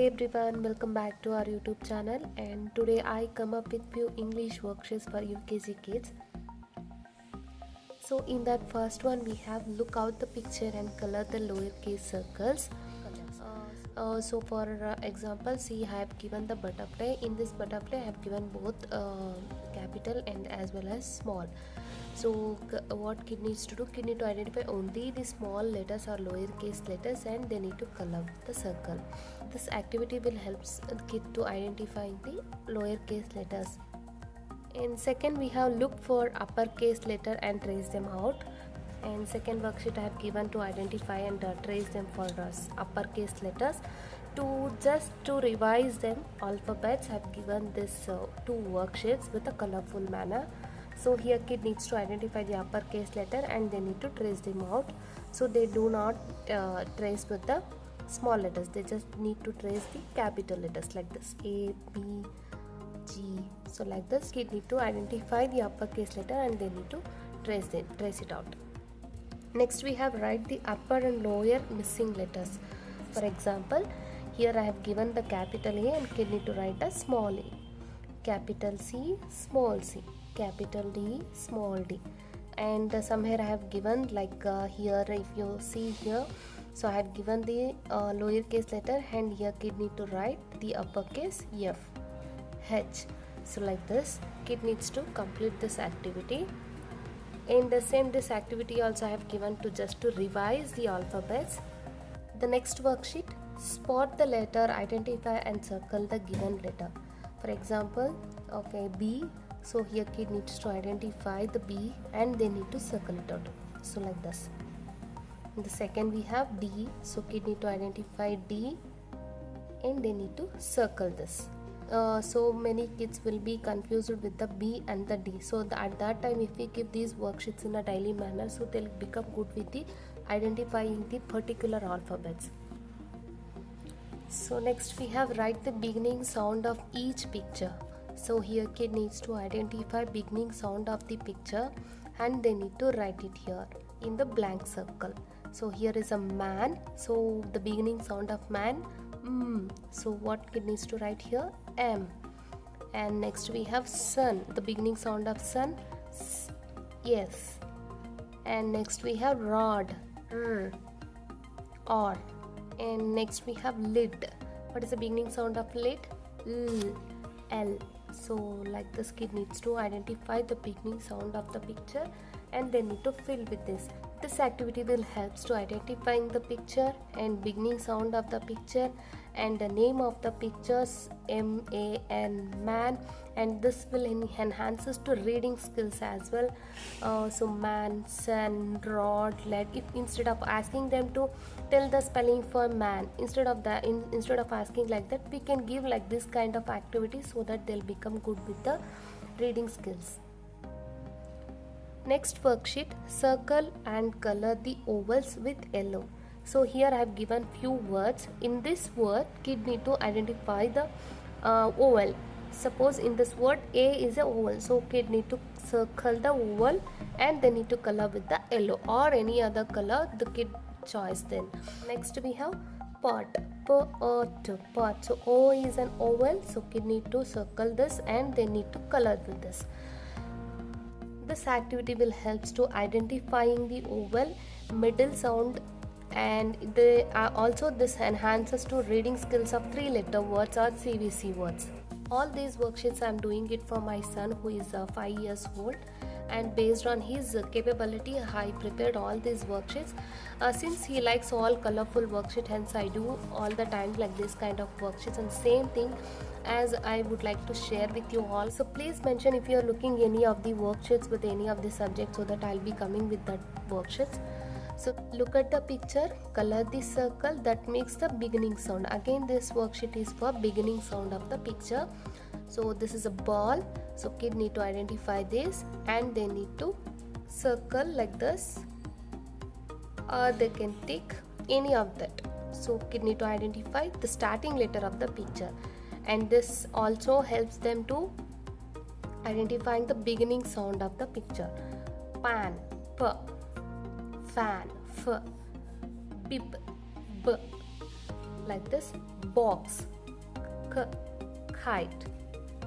everyone, welcome back to our YouTube channel, and today I come up with few English worksheets for UKG kids. So in that first one we have look out the picture and color the lowercase circles. So for example, see, I have given the butterfly. In this butterfly I have given both capital and as well as small. So what kid needs to do, kid need to identify only the small letters or lowercase letters and they need to color the circle. This activity will help the kid to identify the lowercase letters. In second we have look for uppercase letter and trace them out. And second worksheet I have given to identify and trace them for us uppercase letters. To revise them alphabets, I have given this two worksheets with a colorful manner. So here kid needs to identify the uppercase letter and they need to trace them out. So they do not trace with the small letters, they just need to trace the capital letters like this, A, B, G. So like this kid need to identify the uppercase letter and they need to trace it out. Next we have write the upper and lower missing letters. For example, here I have given the capital A and kid need to write a small a, capital C, small c, capital D, small d. And somewhere I have given like here, if you see here, so I have given the lowercase letter and here kid need to write the uppercase F, H. So like this kid needs to complete this activity. In the same this activity also I have given to revise the alphabets. The next worksheet, spot the letter, identify and circle the given letter. For example, okay, B. So here kid needs to identify the B and they need to circle it out. So like this. In the second we have D. So kid need to identify D and they need to circle this. So many kids will be confused with the B and the D. So at that time if we give these worksheets in a daily manner, so they'll become good with the identifying the particular alphabets. So next we have write the beginning sound of each picture. So here kid needs to identify beginning sound of the picture and they need to write it here in the blank circle. So here is a man, so the beginning sound of man, so what kid needs to write here, M. And next we have sun, the beginning sound of sun, S, yes. And next we have rod, R, or. And next we have lid, what is the beginning sound of lid, L, L. So like this kid needs to identify the beginning sound of the picture and they need to fill with this. This activity will help to identifying the picture and beginning sound of the picture and the name of the pictures, M-A-N, man, and this will enhance us to reading skills as well. So man, sun, rod, lead. If instead of asking them to tell the spelling for man, instead of asking like that, we can give like this kind of activity so that they'll become good with the reading skills. Next worksheet, circle and color the ovals with yellow. So here I have given few words. In this word kid need to identify the oval. Suppose in this word A is a oval, so kid need to circle the oval and they need to color with the yellow or any other color the kid choice then. Next we have pot, pot. So O is an oval, so kid need to circle this and they need to color with this. This activity will help to identifying the oval, middle sound, and also this enhances to reading skills of 3-letter words or CVC words. All these worksheets I am doing it for my son who is 5 years old, and based on his capability I prepared all these worksheets. Since he likes all colorful worksheets, hence I do all the time like this kind of worksheets, and same thing as I would like to share with you all. So please mention if you are looking any of the worksheets with any of the subjects so that I'll be coming with that worksheets. So look at the picture, color the circle that makes the beginning sound. Again this worksheet is for beginning sound of the picture. So this is a ball, so kid need to identify this and they need to circle like this, or they can tick any of that. So kid need to identify the starting letter of the picture, and this also helps them to identifying the beginning sound of the picture. Pan, P, fan, F, bib, B, like this. Box, kite,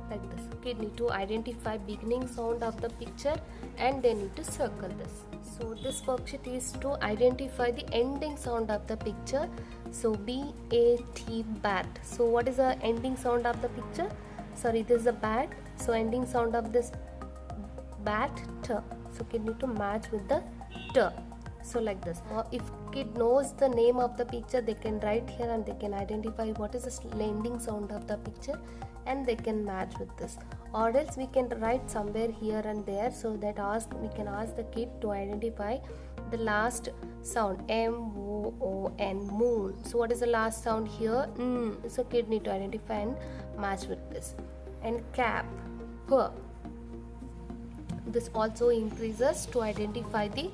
like this. Kid need to identify beginning sound of the picture and they need to circle this. So this worksheet is to identify the ending sound of the picture. So B-A-T, bat. So what is the ending sound of the picture? Sorry, this is a bat. So ending sound of this bat, T. So kid need to match with the T. So like this. If kid knows the name of the picture, they can write here and they can identify what is the ending sound of the picture and they can match with this. Or else we can write somewhere here and there, so that we can ask the kid to identify the last sound, M-O-O-N, moon. So what is the last sound here? So kid need to identify and match with this. And cap, P. This also increases to identify the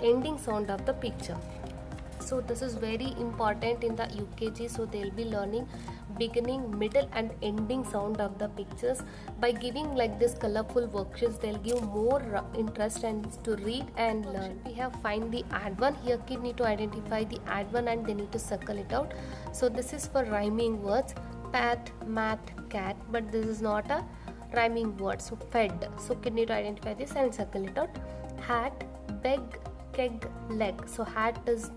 ending sound of the picture. So this is very important in the UKG. So they will be learning beginning, middle and ending sound of the pictures. By giving like this colorful worksheets, they'll give more interest and to read and learn. We have find the add one. Here kid need to identify the add one and they need to circle it out. So this is for rhyming words, pat, mat, cat, but this is not a rhyming word. So fed. So kid need to identify this and circle it out. Hat, beg, keg, leg. So hat is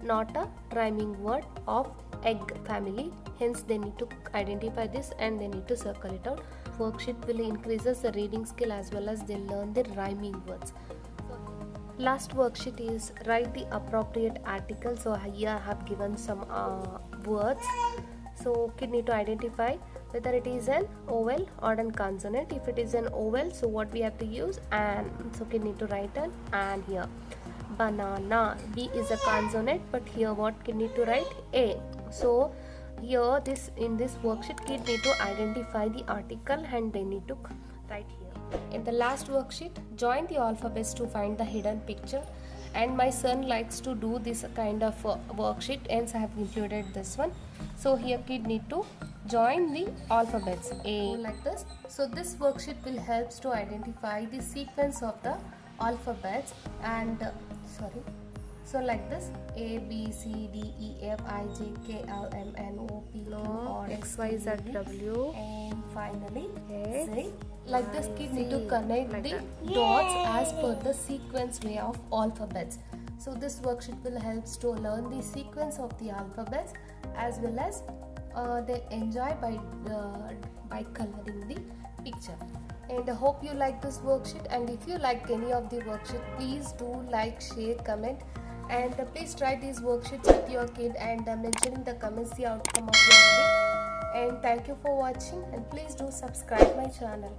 not a rhyming word of egg family, hence they need to identify this and they need to circle it out. Worksheet will increases the reading skill as well as they learn the rhyming words. Last worksheet is write the appropriate article. So here I have given some words. So kid need to identify whether it is an vowel or an consonant. If it is an vowel, so what we have to use? And. So kid need to write an and here. Banana, B is a consonant, but here what kid need to write? A. So here in this worksheet kid need to identify the article and they need to write here. In the last worksheet, join the alphabets to find the hidden picture, and my son likes to do this kind of worksheet, hence I have included this one. So here kid need to join the alphabets A, like this. So this worksheet will help to identify the sequence of the alphabets and so like this: A, B, C, D, E, F, I, J, K, L, M, N, O, P, Q, R, X, Y, Z, W, and finally Z. Like this, kid need to connect the dots as per the sequence way of alphabets. So this worksheet will help to learn the sequence of the alphabets as well as they enjoy by coloring the picture. And I hope you like this worksheet, and if you like any of the worksheet, please do like, share, comment, and please try these worksheets with your kid and mention in the comments the outcome of your kid. And thank you for watching, and please do subscribe my channel.